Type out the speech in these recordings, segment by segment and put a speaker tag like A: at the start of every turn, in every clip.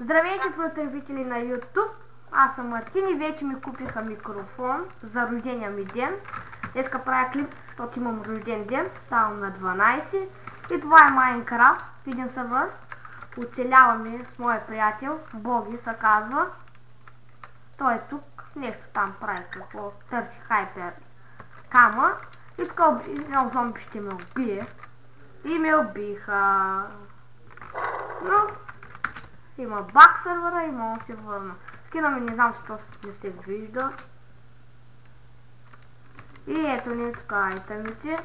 A: Здравейте, потребители на YouTube! Аз съм Мартин и вече ми купиха микрофон за рождения ми ден. Днеска правя клип, защото имам рожден ден, ставам на 12. И това е Майнкрафт в един сервер. Оцеляваме с моя приятел, Боги се казва. Той е тук, нещо там прави, какво търси хайпер кама. И тук едно зомби ще ме убие. И ме убиха. Но има баг сервера и мога да се върна. Скина ми не знам защо не се вижда. И ето ни така айтемите.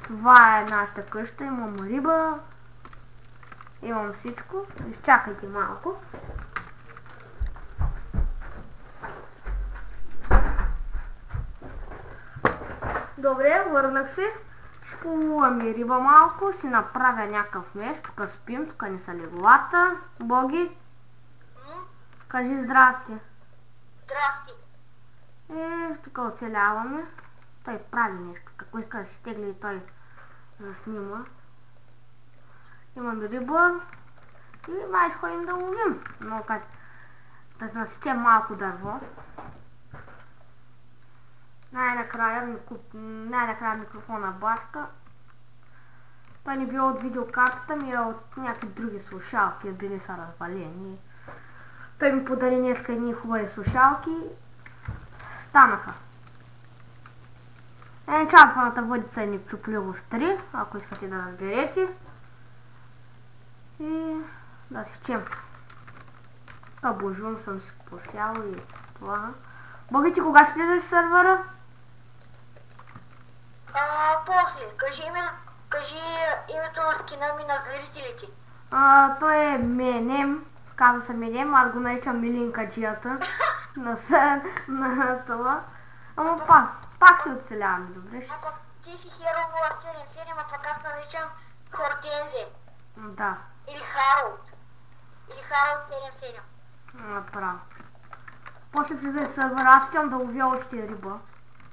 A: Това е нашата къща, имам риба. Имам всичко. Изчакайте малко. Добре, върнах се. Ще полувам и риба малко, си направя някакъв меч, тук спим, тук не са леглата. Боги, кажи здрасти.
B: Здрасти.
A: Тук оцеляваме. Той прави нещо, какво иска да си тегли и той заснима. Имаме риба и май ще ходим да ловим. Но да насечем малко дърво. Най-накрая микрофона бачка. Той не бил от видеокартата ми, а от някакви други слушалки, били са развалени. Той ми подари днеска едни хубави слушалки. Станаха. Енчантваната въдица е непчупливост 3, ако искате да разберете. И да си чем. Божун съм си посял и това. Боги, ти кога ще влизаш в сервера?
B: После. Кажи името на скина ми на зрителите.
A: Той е Менем. Казва се Менем, аз го наричам Милинкаджията. на това. Ама пак се оцеляваме, добре?
B: Ако ти си Hero 077, а пък аз наричам Хортензе.
A: Да.
B: Или Харолд. Или Харолд 77.
A: Направо. После влизай в сервера, аз щям да ловя още риба.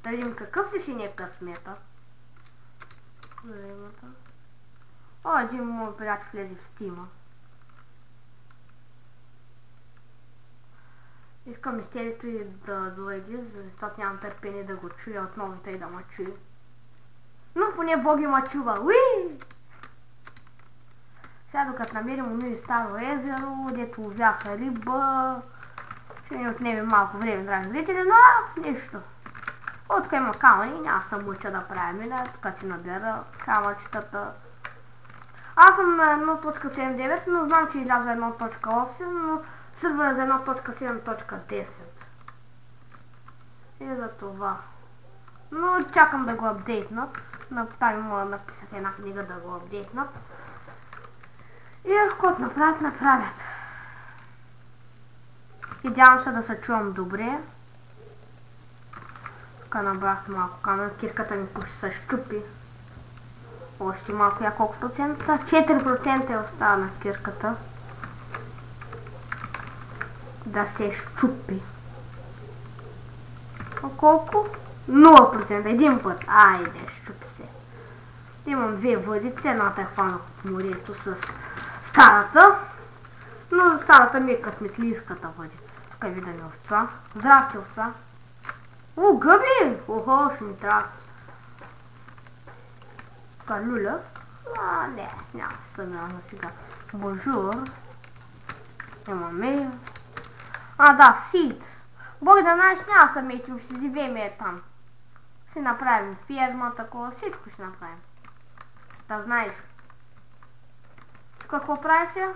A: Да видим какъв ли ще ни е късмета. Един мой приятел влезе в стима. Искам изцелито и да дойде, защото нямам търпение да го чуя отново и тъй да ме чуе. Но поне Боги ме чува. Уи! Сега докато намерим оно старо езеро, дето ловяха риба, ще ни отнеме малко време, драги зрители, но нищо. Тук има камъни, няма съм мъча да правим, тук си набера камъчетата. Аз съм на 1.79, но знам, че излязва 1.8, но сервера за 1.7.10. И за това. Но чакам да го апдейтнат. Там написах една книга да го апдейтнат. И ако направят. Идеално се да се чувам добре. Тук набрах малко камера, кирката ми почти се щупи. Още малко, я колко процента? 4% е остава на кирката. Да се щупи. Колко? 0%, един път. Айде, щупи се. Имам две въдици, едната е хванах от морето с старата. Но старата ми е късметлийската въдица. Тук виждаме овца. Здрасти, овца. Гъби! Охо, ще ми трябва. Тук люля. Не, няма да се съмявам сега. Бонжур. Имаме. Да, сид. Боги да знаеш, няма да местим, ще си вземе там. Ще направим ферма, такова, всичко ще направим. Да знаеш. Тук какво прави сега?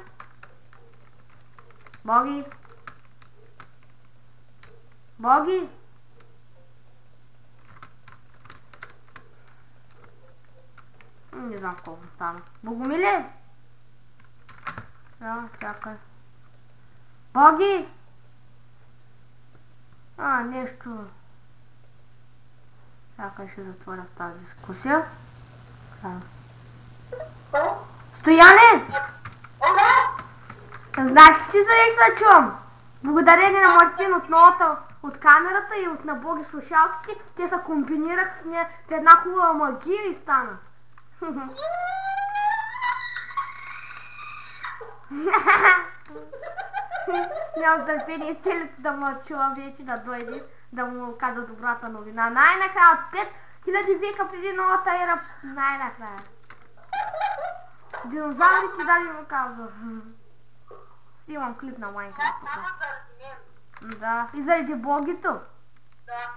A: Боги? Боги? Не знам колко стана. Богомиле? Да, чакай. Боги? Нещо. Чакай, ще затворя в тази дискусия. Стояне! Знаеш, че се чувам? Благодарение на Мартин от камерата и от на Боги слушалките, те се комбинираха в една хубава магия и стана. Нямам търпение с целите да ме чува вече, да дойде, да му каза добрата новина. Най-накрая от 5000 века преди новата ера, най-накрая. Динозаврите дали му казва. Снимам клип на Майнкрафт тук.
B: Само заради мен.
A: Да, и заради богито.
B: Да.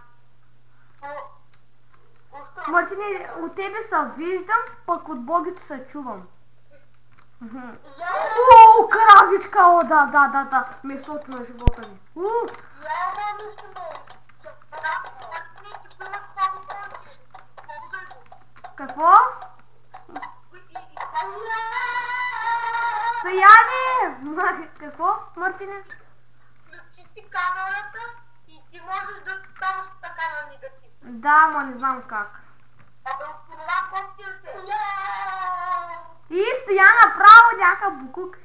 A: Мартине, от тебе се виждам, пък от богито се чувам. О, кравичка, о, да, местото на живота ми. Какво? Стояне! Какво, Мартине?
B: Включи си камерата и ти можеш да ставаш така на негатив.
A: Да, ма не знам как.
B: Абе, от това костилите.
A: И стоя направо някакъв букук.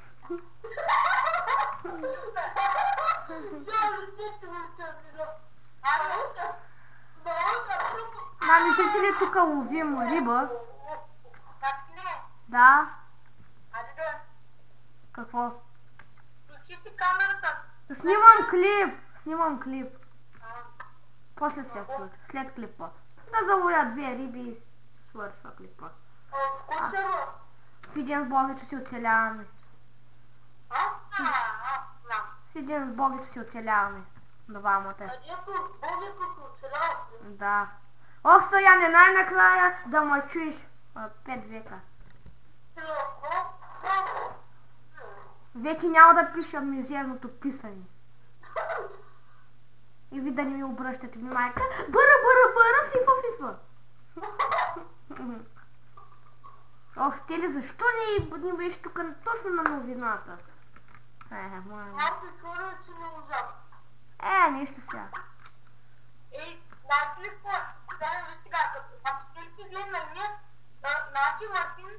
A: Мами, мислите ли тук ловим риба? Да. Какво?
B: Включи си камерата.
A: Снимам клип. После се включа, след клипа. Да заловя 2 риби и свършва клипа. В един с богито си оцеляваме. С един с богито си оцеляваме. Двамата. Да. Ох, Стояне, най-накрая да ме чуеш. 5 века. Вече няма да пиша мизерното писане. И ви да не ми обръщате внимание. Бъра, фифа. Ох, Стели, защо не беше тук точно на новината? Нищо сега.
B: Знаете ли какво? Сега, ако Стели ти гледа на мен, значи Мартин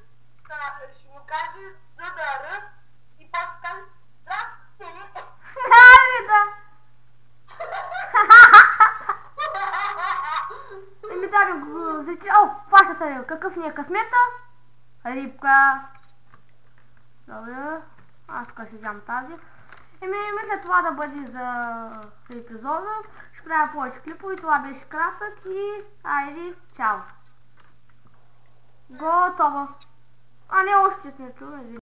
B: ще му каже за да ръ и пак каже здрасти, Стели.
A: Да. Да, зрители. О, фаща се риба. Какъв ни е късмета? Рибка. Добре. Аз тук ще вземам тази. Мисля това да бъде за епизода. Ще правя повече клипове. Това беше кратък и айде, чао. Готово. А не, още сме чули.